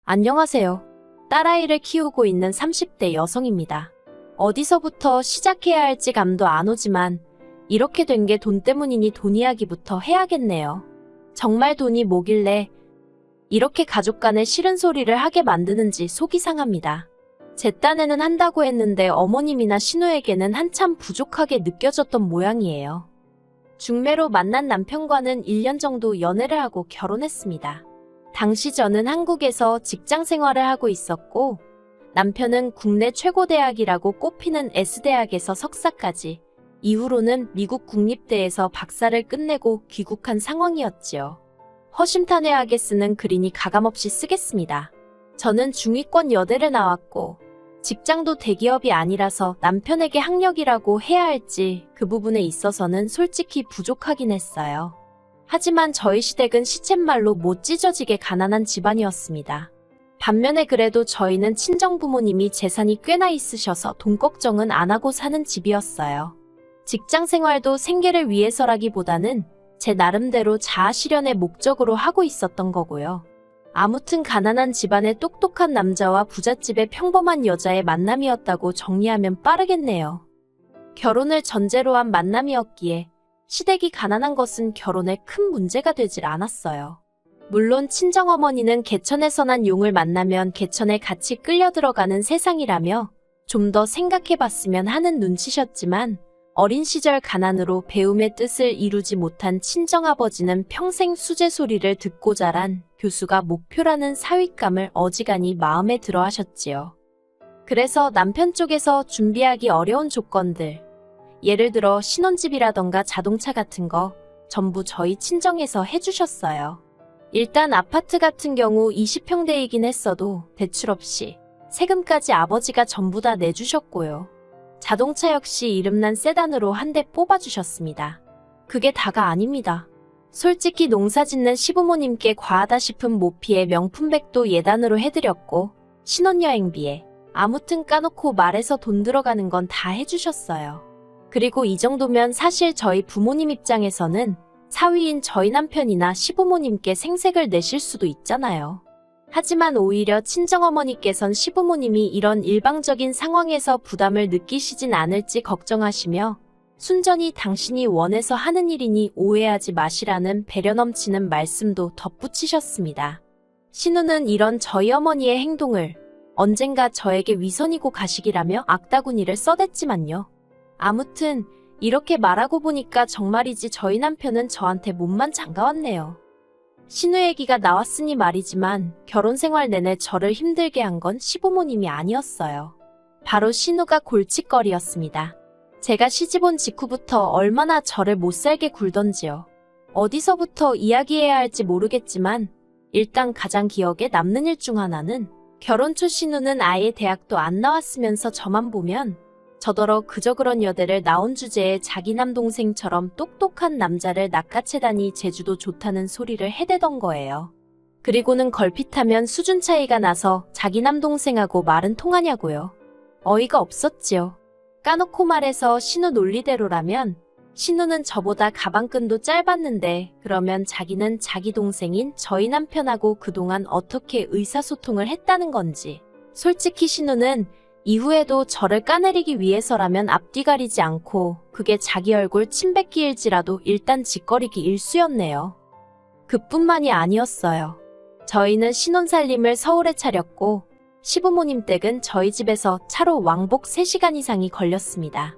안녕하세요. 딸아이를 키우고 있는 30대 여성입니다. 어디서부터 시작해야 할지 감도 안 오지만 이렇게 된 게 돈 때문이니 돈 이야기부터 해야겠네요. 정말 돈이 뭐길래 이렇게 가족 간에 싫은 소리를 하게 만드는지 속이 상합니다. 제 딴에는 한다고 했는데 어머님이나 신우에게는 한참 부족하게 느껴졌던 모양이에요. 중매로 만난 남편과는 1년 정도 연애를 하고 결혼했습니다. 당시 저는 한국에서 직장 생활을 하고 있었고 남편은 국내 최고 대학이라고 꼽히는 S대학에서 석사까지, 이후로는 미국 국립대에서 박사를 끝내고 귀국한 상황이었지요. 허심탄회하게 쓰는 글이니 가감없이 쓰겠습니다. 저는 중위권 여대를 나왔고 직장도 대기업이 아니라서 남편에게 학력이라고 해야 할지 그 부분에 있어서는 솔직히 부족하긴 했어요. 하지만 저희 시댁은 시쳇말로 못 찢어지게 가난한 집안이었습니다. 반면에 그래도 저희는 친정부모님이 재산이 꽤나 있으셔서 돈 걱정은 안 하고 사는 집이었어요. 직장 생활도 생계를 위해서라기보다는 제 나름대로 자아실현의 목적으로 하고 있었던 거고요. 아무튼 가난한 집안의 똑똑한 남자와 부잣집의 평범한 여자의 만남이었다고 정리하면 빠르겠네요. 결혼을 전제로 한 만남이었기에 시댁이 가난한 것은 결혼에 큰 문제가 되질 않았어요. 물론 친정어머니는 개천에서 난 용을 만나면 개천에 같이 끌려 들어가는 세상이라며 좀 더 생각해봤으면 하는 눈치셨지만 어린 시절 가난으로 배움의 뜻을 이루지 못한 친정아버지는 평생 수제 소리를 듣고 자란 교수가 목표라는 사윗감을 어지간히 마음에 들어 하셨지요. 그래서 남편 쪽에서 준비하기 어려운 조건들, 예를 들어 신혼집이라던가 자동차 같은 거 전부 저희 친정에서 해주셨어요. 일단 아파트 같은 경우 20평대이긴 했어도 대출 없이 세금까지 아버지가 전부 다 내주셨고요. 자동차 역시 이름난 세단으로 한 대 뽑아주셨습니다. 그게 다가 아닙니다. 솔직히 농사짓는 시부모님께 과하다 싶은 모피에 명품백도 예단으로 해드렸고 신혼여행비에 아무튼 까놓고 말해서 돈 들어가는 건 다 해주셨어요. 그리고 이 정도면 사실 저희 부모님 입장에서는 사위인 저희 남편이나 시부모님께 생색을 내실 수도 있잖아요. 하지만 오히려 친정어머니께선 시부모님이 이런 일방적인 상황에서 부담을 느끼시진 않을지 걱정하시며 순전히 당신이 원해서 하는 일이니 오해하지 마시라는 배려 넘치는 말씀도 덧붙이셨습니다. 신우는 이런 저희 어머니의 행동을 언젠가 저에게 위선이고 가식이라며 악다구니를 써댔지만요. 아무튼 이렇게 말하고 보니까 정말이지 저희 남편은 저한테 몸만 장가왔네요. 신우 얘기가 나왔으니 말이지만 결혼 생활 내내 저를 힘들게 한 건 시부모님이 아니었어요. 바로 신우가 골칫거리였습니다. 제가 시집 온 직후부터 얼마나 저를 못살게 굴던지요. 어디서부터 이야기해야 할지 모르겠지만 일단 가장 기억에 남는 일 중 하나는 결혼 초 신우는 아예 대학도 안 나왔으면서 저만 보면 저더러 그저 그런 여대를 나온 주제에 자기 남동생처럼 똑똑한 남자를 낚아채다니 제주도 좋다는 소리를 해대던 거예요. 그리고는 걸핏하면 수준 차이가 나서 자기 남동생하고 말은 통하냐고요. 어이가 없었지요. 까놓고 말해서 신우 논리대로라면 신우는 저보다 가방끈도 짧았는데 그러면 자기는 자기 동생인 저희 남편하고 그동안 어떻게 의사소통을 했다는 건지. 솔직히 신우는 이후에도 저를 까내리기 위해서라면 앞뒤 가리지 않고 그게 자기 얼굴 침뱉기일지라도 일단 짓거리기 일쑤였네요. 그뿐만이 아니었어요. 저희는 신혼살림을 서울에 차렸고 시부모님 댁은 저희 집에서 차로 왕복 3시간 이상이 걸렸습니다.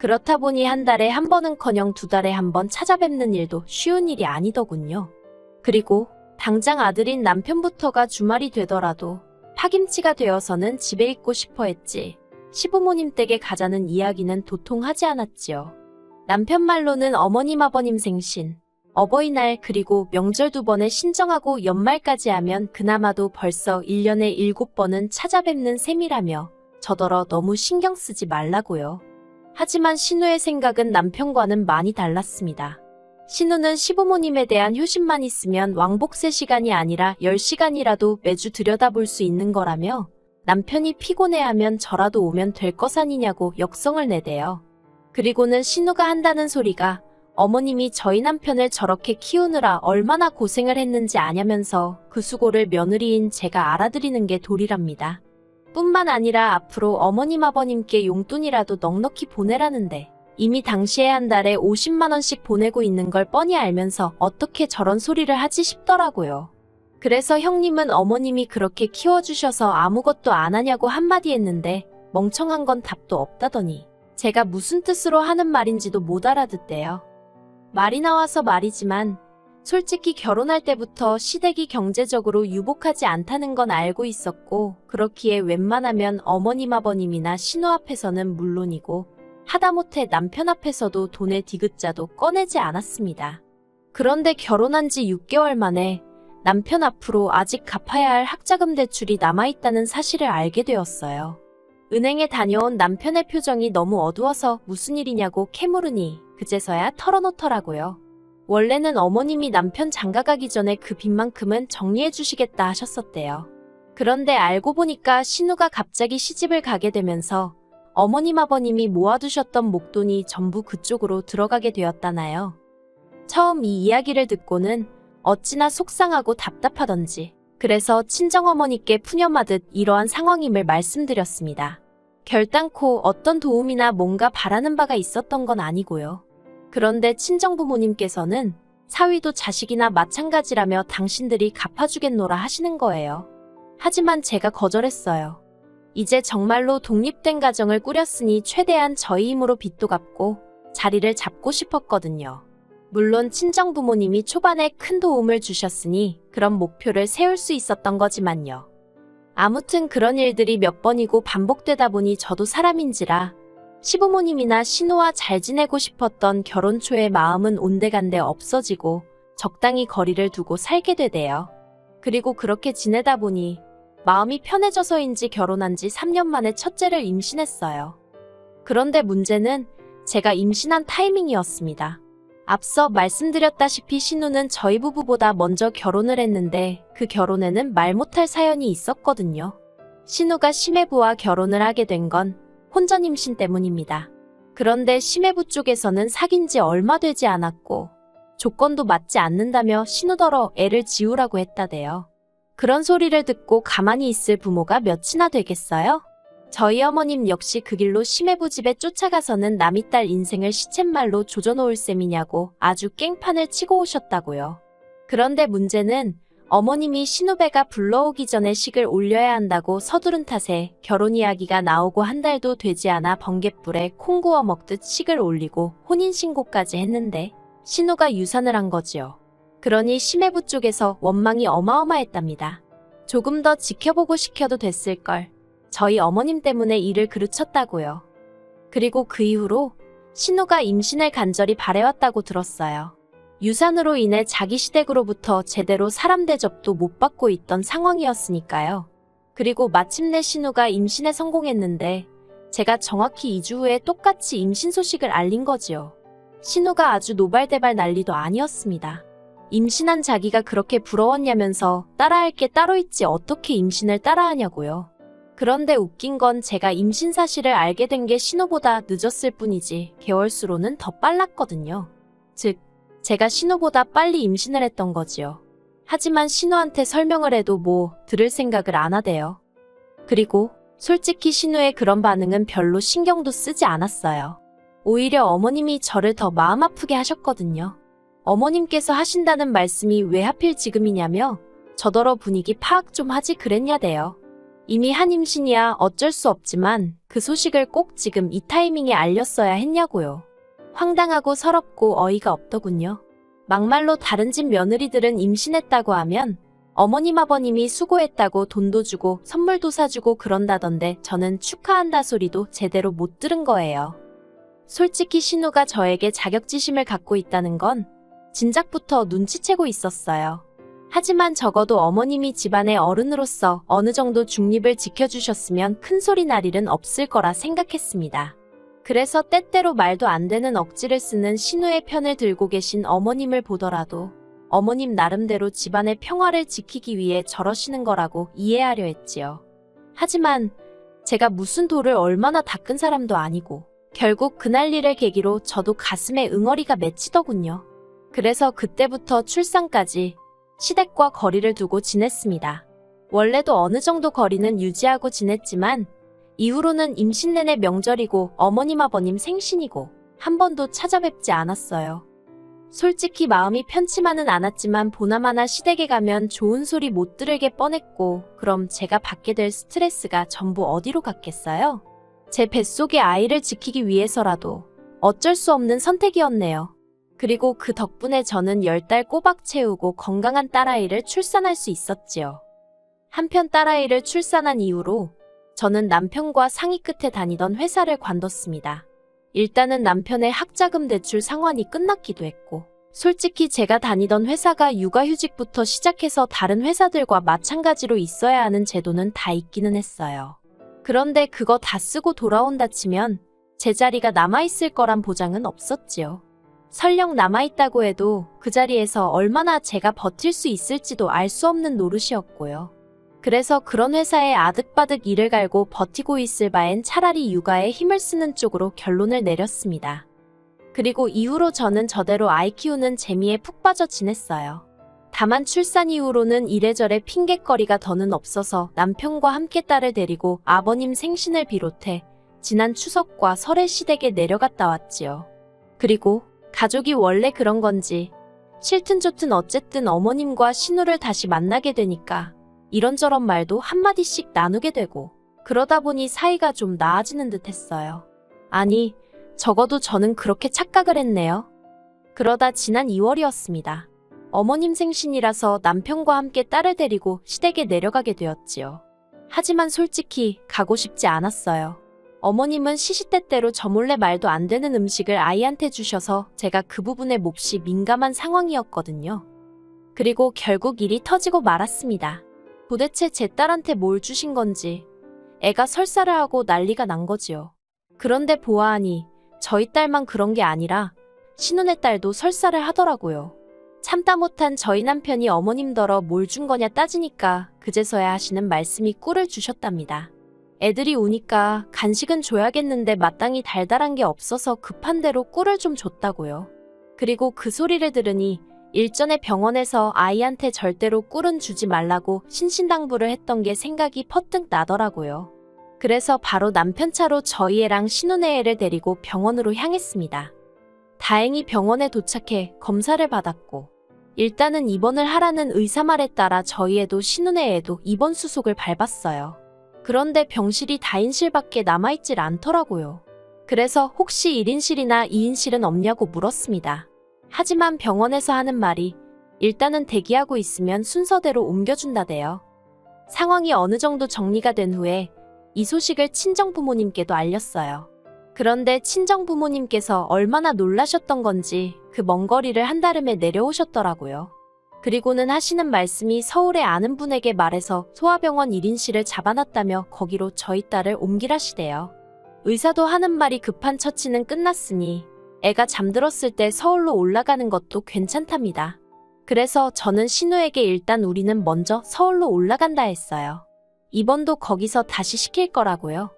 그렇다 보니 한 달에 한 번은커녕 2달에 한 번 찾아뵙는 일도 쉬운 일이 아니더군요. 그리고 당장 아들인 남편부터가 주말이 되더라도 파김치가 되어서는 집에 있고 싶어 했지 시부모님 댁에 가자는 이야기는 도통 하지 않았지요. 남편 말로는 어머님 아버님 생신, 어버이날 그리고 명절 2번에 신정하고 연말까지 하면 그나마도 벌써 1년에 7번은 찾아뵙는 셈이라며 저더러 너무 신경 쓰지 말라고요. 하지만 신우의 생각은 남편과는 많이 달랐습니다. 신우는 시부모님에 대한 효심만 있으면 왕복 3시간이 아니라 10시간이라도 매주 들여다볼 수 있는 거라며 남편이 피곤해하면 저라도 오면 될 것 아니냐고 역성을 내대요. 그리고는 신우가 한다는 소리가 어머님이 저희 남편을 저렇게 키우느라 얼마나 고생을 했는지 아냐면서 그 수고를 며느리인 제가 알아드리는 게 도리랍니다. 뿐만 아니라 앞으로 어머님 아버님께 용돈이라도 넉넉히 보내라는데 이미 당시에 한 달에 50만 원씩 보내고 있는 걸 뻔히 알면서 어떻게 저런 소리를 하지 싶더라고요. 그래서 형님은 어머님이 그렇게 키워주셔서 아무것도 안 하냐고 한마디 했는데 멍청한 건 답도 없다더니 제가 무슨 뜻으로 하는 말인지도 못 알아듣대요. 말이 나와서 말이지만 솔직히 결혼할 때부터 시댁이 경제적으로 유복하지 않다는 건 알고 있었고 그렇기에 웬만하면 어머님 아버님이나 신우 앞에서는 물론이고 하다못해 남편 앞에서도 돈의 디귿자도 꺼내지 않았습니다. 그런데 결혼한 지 6개월 만에 남편 앞으로 아직 갚아야 할 학자금 대출이 남아있다는 사실을 알게 되었어요. 은행에 다녀온 남편의 표정이 너무 어두워서 무슨 일이냐고 캐물으니 그제서야 털어놓더라고요. 원래는 어머님이 남편 장가가기 전에 그 빚만큼은 정리해 주시겠다 하셨었대요. 그런데 알고 보니까 신우가 갑자기 시집을 가게 되면서 어머님 아버님이 모아두셨던 목돈이 전부 그쪽으로 들어가게 되었다나요. 처음 이 이야기를 듣고는 어찌나 속상하고 답답하던지 그래서 친정어머니께 푸념하듯 이러한 상황임을 말씀드렸습니다. 결단코 어떤 도움이나 뭔가 바라는 바가 있었던 건 아니고요. 그런데 친정부모님께서는 사위도 자식이나 마찬가지라며 당신들이 갚아주겠노라 하시는 거예요. 하지만 제가 거절했어요. 이제 정말로 독립된 가정을 꾸렸으니 최대한 저희 힘으로 빚도 갚고 자리를 잡고 싶었거든요. 물론 친정부모님이 초반에 큰 도움을 주셨으니 그런 목표를 세울 수 있었던 거지만요. 아무튼 그런 일들이 몇 번이고 반복되다 보니 저도 사람인지라 시부모님이나 신우와 잘 지내고 싶었던 결혼 초의 마음은 온데간데 없어지고 적당히 거리를 두고 살게 되대요. 그리고 그렇게 지내다 보니 마음이 편해져서인지 결혼한 지 3년 만에 첫째를 임신했어요. 그런데 문제는 제가 임신한 타이밍이었습니다. 앞서 말씀드렸다시피 신우는 저희 부부보다 먼저 결혼을 했는데 그 결혼에는 말 못할 사연이 있었거든요. 신우가 심해부와 결혼을 하게 된 건 혼전 임신 때문입니다. 그런데 심해부 쪽에서는 사귄 지 얼마 되지 않았고 조건도 맞지 않는다며 신우더러 애를 지우라고 했다대요. 그런 소리를 듣고 가만히 있을 부모가 몇이나 되겠어요? 저희 어머님 역시 그 길로 심해부 집에 쫓아가서는 남이 딸 인생을 시쳇말로 조져놓을 셈이냐고 아주 깽판을 치고 오셨다고요. 그런데 문제는 어머님이 신우배가 불러오기 전에 식을 올려야 한다고 서두른 탓에 결혼 이야기가 나오고 한 달도 되지 않아 번갯불에 콩 구워 먹듯 식을 올리고 혼인신고까지 했는데 신우가 유산을 한 거지요. 그러니 심해부 쪽에서 원망이 어마어마했답니다. 조금 더 지켜보고 시켜도 됐을걸. 저희 어머님 때문에 일을 그르쳤다고요. 그리고 그 이후로 신우가 임신을 간절히 바래왔다고 들었어요. 유산으로 인해 자기 시댁으로부터 제대로 사람 대접도 못 받고 있던 상황이었으니까요. 그리고 마침내 신우가 임신에 성공했는데 제가 정확히 2주 후에 똑같이 임신 소식을 알린 거지요. 신우가 아주 노발대발 난리도 아니었습니다. 임신한 자기가 그렇게 부러웠냐면서 따라할 게 따로 있지 어떻게 임신을 따라하냐고요. 그런데 웃긴 건 제가 임신 사실을 알게 된 게 신우보다 늦었을 뿐이지 개월수로는 더 빨랐거든요. 즉, 제가 신우보다 빨리 임신을 했던 거지요. 하지만 신우한테 설명을 해도 들을 생각을 안 하대요. 그리고 솔직히 신우의 그런 반응은 별로 신경도 쓰지 않았어요. 오히려 어머님이 저를 더 마음 아프게 하셨거든요. 어머님께서 하신다는 말씀이 왜 하필 지금이냐며 저더러 분위기 파악 좀 하지 그랬냐대요. 이미 한 임신이야 어쩔 수 없지만 그 소식을 꼭 지금 이 타이밍에 알렸어야 했냐고요. 황당하고 서럽고 어이가 없더군요. 막말로 다른 집 며느리들은 임신했다고 하면 어머님 아버님이 수고했다고 돈도 주고 선물도 사주고 그런다던데 저는 축하한다 소리도 제대로 못 들은 거예요. 솔직히 신우가 저에게 자격지심을 갖고 있다는 건 진작부터 눈치채고 있었어요. 하지만 적어도 어머님이 집안의 어른으로서 어느 정도 중립을 지켜주셨으면 큰 소리 날 일은 없을 거라 생각했습니다. 그래서 때때로 말도 안 되는 억지를 쓰는 신우의 편을 들고 계신 어머님을 보더라도 어머님 나름대로 집안의 평화를 지키기 위해 저러시는 거라고 이해하려 했지요. 하지만 제가 무슨 돌을 얼마나 닦은 사람도 아니고 결국 그날 일을 계기로 저도 가슴에 응어리가 맺히더군요. 그래서 그때부터 출산까지 시댁과 거리를 두고 지냈습니다. 원래도 어느 정도 거리는 유지하고 지냈지만 이후로는 임신 내내 명절이고 어머님 아버님 생신이고 한 번도 찾아뵙지 않았어요. 솔직히 마음이 편치만은 않았지만 보나마나 시댁에 가면 좋은 소리 못 들을게 뻔했고 그럼 제가 받게 될 스트레스가 전부 어디로 갔겠어요? 제 뱃속의 아이를 지키기 위해서라도 어쩔 수 없는 선택이었네요. 그리고 그 덕분에 저는 10달 꼬박 채우고 건강한 딸아이를 출산할 수 있었지요. 한편 딸아이를 출산한 이후로 저는 남편과 상의 끝에 다니던 회사를 관뒀습니다. 일단은 남편의 학자금 대출 상환이 끝났기도 했고 솔직히 제가 다니던 회사가 육아휴직부터 시작해서 다른 회사들과 마찬가지로 있어야 하는 제도는 다 있기는 했어요. 그런데 그거 다 쓰고 돌아온다 치면 제 자리가 남아있을 거란 보장은 없었지요. 설령 남아있다고 해도 그 자리에서 얼마나 제가 버틸 수 있을지도 알 수 없는 노릇이었고요. 그래서 그런 회사에 아득바득 일을 갈고 버티고 있을 바엔 차라리 육아에 힘을 쓰는 쪽으로 결론을 내렸습니다. 그리고 이후로 저는 저대로 아이 키우는 재미에 푹 빠져 지냈어요. 다만 출산 이후로는 이래저래 핑곗거리가 더는 없어서 남편과 함께 딸을 데리고 아버님 생신을 비롯해 지난 추석과 설에 시댁에 내려갔다 왔지요. 그리고 가족이 원래 그런 건지 싫든 좋든 어쨌든 어머님과 신우를 다시 만나게 되니까 이런저런 말도 한마디씩 나누게 되고 그러다 보니 사이가 좀 나아지는 듯 했어요. 아니, 적어도 저는 그렇게 착각을 했네요. 그러다 지난 2월이었습니다. 어머님 생신이라서 남편과 함께 딸을 데리고 시댁에 내려가게 되었지요. 하지만 솔직히 가고 싶지 않았어요. 어머님은 시시때때로 저 몰래 말도 안 되는 음식을 아이한테 주셔서 제가 그 부분에 몹시 민감한 상황이었거든요. 그리고 결국 일이 터지고 말았습니다. 도대체 제 딸한테 뭘 주신 건지 애가 설사를 하고 난리가 난 거지요. 그런데 보아하니 저희 딸만 그런 게 아니라 신혼의 딸도 설사를 하더라고요. 참다 못한 저희 남편이 어머님더러 뭘 준 거냐 따지니까 그제서야 하시는 말씀이 꿀을 주셨답니다. 애들이 우니까 간식은 줘야겠는데 마땅히 달달한 게 없어서 급한 대로 꿀을 좀 줬다고요. 그리고 그 소리를 들으니 일전에 병원에서 아이한테 절대로 꿀은 주지 말라고 신신당부를 했던 게 생각이 퍼뜩 나더라고요. 그래서 바로 남편 차로 저희 애랑 신혼의 애를 데리고 병원으로 향했습니다. 다행히 병원에 도착해 검사를 받았고 일단은 입원을 하라는 의사 말에 따라 저희 애도 신혼의 애도 입원 수속을 밟았어요. 그런데 병실이 다인실밖에 남아있질 않더라고요. 그래서 혹시 1인실이나 2인실은 없냐고 물었습니다. 하지만 병원에서 하는 말이 일단은 대기하고 있으면 순서대로 옮겨준다대요. 상황이 어느 정도 정리가 된 후에 이 소식을 친정부모님께도 알렸어요. 그런데 친정부모님께서 얼마나 놀라셨던 건지 그 먼 거리를 한달음에 내려오셨더라고요. 그리고는 하시는 말씀이 서울에 아는 분에게 말해서 소아병원 1인실을 잡아놨다며 거기로 저희 딸을 옮기라시대요. 의사도 하는 말이 급한 처치는 끝났으니 애가 잠들었을 때 서울로 올라가는 것도 괜찮답니다. 그래서 저는 신우에게 일단 우리는 먼저 서울로 올라간다 했어요. 입원도 거기서 다시 시킬 거라고요.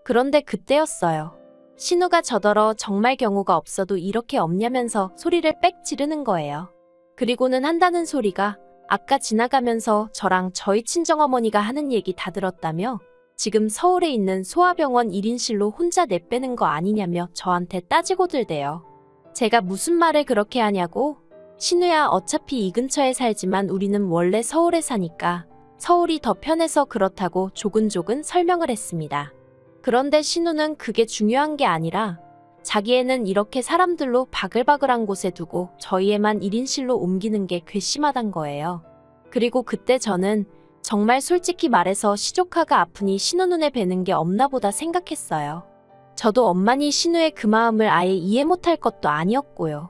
그런데 그때였어요. 신우가 저더러 정말 경우가 없어도 이렇게 없냐면서 소리를 빽 지르는 거예요. 그리고는 한다는 소리가 아까 지나가면서 저랑 저희 친정어머니가 하는 얘기 다 들었다며 지금 서울에 있는 소아병원 1인실로 혼자 내빼는 거 아니냐며 저한테 따지고 들대요. 제가 무슨 말을 그렇게 하냐고? 신우야, 어차피 이 근처에 살지만 우리는 원래 서울에 사니까 서울이 더 편해서 그렇다고 조근조근 설명을 했습니다. 그런데 신우는 그게 중요한 게 아니라 자기 애는 이렇게 사람들로 바글바글한 곳에 두고 저희 애만 1인실로 옮기는 게 괘씸하단 거예요. 그리고 그때 저는 정말 솔직히 말해서 시조카가 아프니 신우 눈에 뵈는 게 없나 보다 생각했어요. 저도 엄마니 신우의 그 마음을 아예 이해 못할 것도 아니었고요.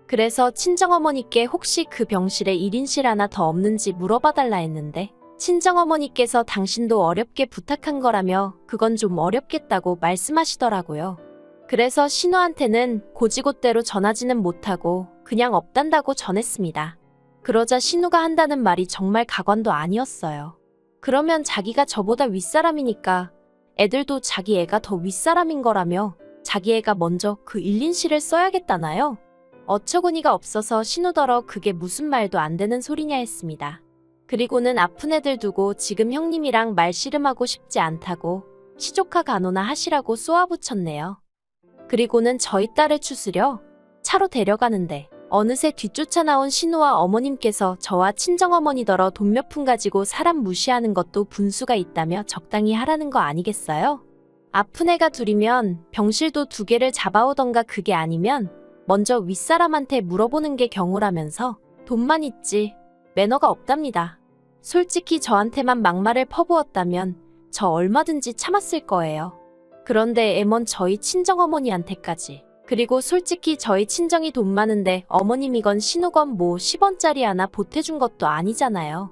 그래서 친정어머니께 혹시 그 병실에 1인실 하나 더 없는지 물어봐달라 했는데 친정어머니께서 당신도 어렵게 부탁한 거라며 그건 좀 어렵겠다고 말씀하시더라고요. 그래서 신우한테는 고지곳대로 전하지는 못하고 그냥 없단다고 전했습니다. 그러자 신우가 한다는 말이 정말 가관도 아니었어요. 그러면 자기가 저보다 윗사람이니까 애들도 자기 애가 더 윗사람인 거라며 자기 애가 먼저 그 일린시를 써야겠다나요? 어처구니가 없어서 신우더러 그게 무슨 말도 안 되는 소리냐 했습니다. 그리고는 아픈 애들 두고 지금 형님이랑 말씨름하고 싶지 않다고 시조카 간호나 하시라고 쏘아붙였네요. 그리고는 저희 딸을 추스려 차로 데려가는데 어느새 뒤쫓아 나온 신우와 어머님께서 저와 친정어머니더러 돈 몇 푼 가지고 사람 무시하는 것도 분수가 있다며 적당히 하라는 거 아니겠어요? 아픈 애가 둘이면 병실도 2개를 잡아오던가 그게 아니면 먼저 윗사람한테 물어보는 게 경우라면서 돈만 있지 매너가 없답니다. 솔직히 저한테만 막말을 퍼부었다면 저 얼마든지 참았을 거예요. 그런데 애먼 저희 친정어머니한테까지. 그리고 솔직히 저희 친정이 돈 많은데 어머님이건 신우건 뭐 10원짜리 하나 보태준 것도 아니잖아요.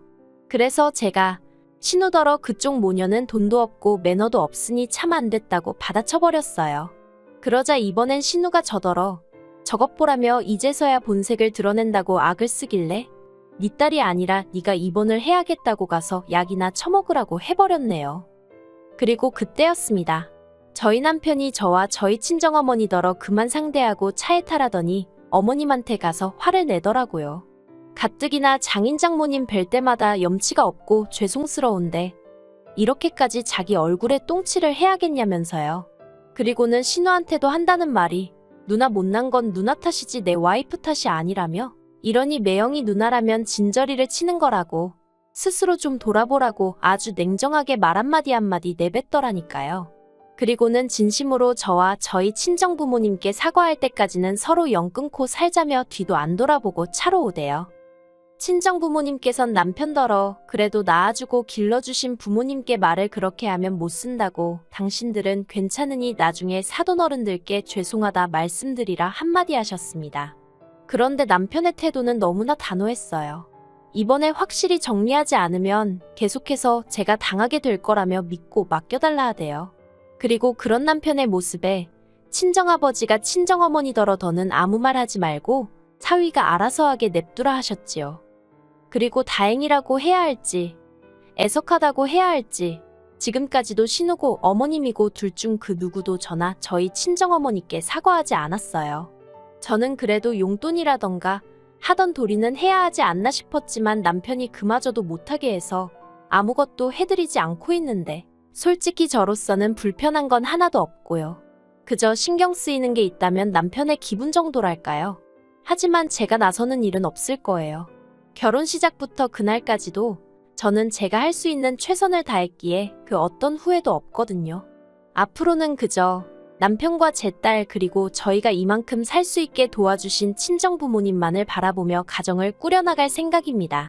그래서 제가 신우더러 그쪽 모녀는 돈도 없고 매너도 없으니 참 안 됐다고 받아쳐버렸어요. 그러자 이번엔 신우가 저더러 저것 보라며 이제서야 본색을 드러낸다고 악을 쓰길래 네 딸이 아니라 네가 입원을 해야겠다고 가서 약이나 처먹으라고 해버렸네요. 그리고 그때였습니다. 저희 남편이 저와 저희 친정어머니더러 그만 상대하고 차에 타라더니 어머님한테 가서 화를 내더라고요. 가뜩이나 장인 장모님 뵐 때마다 염치가 없고 죄송스러운데 이렇게까지 자기 얼굴에 똥칠을 해야겠냐면서요. 그리고는 신우한테도 한다는 말이 누나 못난 건 누나 탓이지 내 와이프 탓이 아니라며 이러니 매형이 누나라면 진저리를 치는 거라고 스스로 좀 돌아보라고 아주 냉정하게 말 한마디 내뱉더라니까요. 그리고는 진심으로 저와 저희 친정부모님께 사과할 때까지는 서로 영 끊고 살자며 뒤도 안 돌아보고 차로 오대요. 친정부모님께선 남편더러 그래도 낳아주고 길러주신 부모님께 말을 그렇게 하면 못 쓴다고 당신들은 괜찮으니 나중에 사돈어른들께 죄송하다 말씀드리라 한마디 하셨습니다. 그런데 남편의 태도는 너무나 단호했어요. 이번에 확실히 정리하지 않으면 계속해서 제가 당하게 될 거라며 믿고 맡겨달라 하대요. 그리고 그런 남편의 모습에 친정아버지가 친정어머니더러 더는 아무 말 하지 말고 사위가 알아서 하게 냅두라 하셨지요. 그리고 다행이라고 해야 할지 애석하다고 해야 할지 지금까지도 신우고 어머님이고 둘 중 그 누구도 저나 저희 친정어머니께 사과하지 않았어요. 저는 그래도 용돈이라던가 하던 도리는 해야 하지 않나 싶었지만 남편이 그마저도 못하게 해서 아무것도 해드리지 않고 있는데 솔직히 저로서는 불편한 건 하나도 없고요. 그저 신경 쓰이는 게 있다면 남편의 기분 정도랄까요. 하지만 제가 나서는 일은 없을 거예요. 결혼 시작부터 그날까지도 저는 제가 할 수 있는 최선을 다했기에 그 어떤 후회도 없거든요. 앞으로는 그저 남편과 제 딸 그리고 저희가 이만큼 살 수 있게 도와주신 친정부모님만을 바라보며 가정을 꾸려나갈 생각입니다.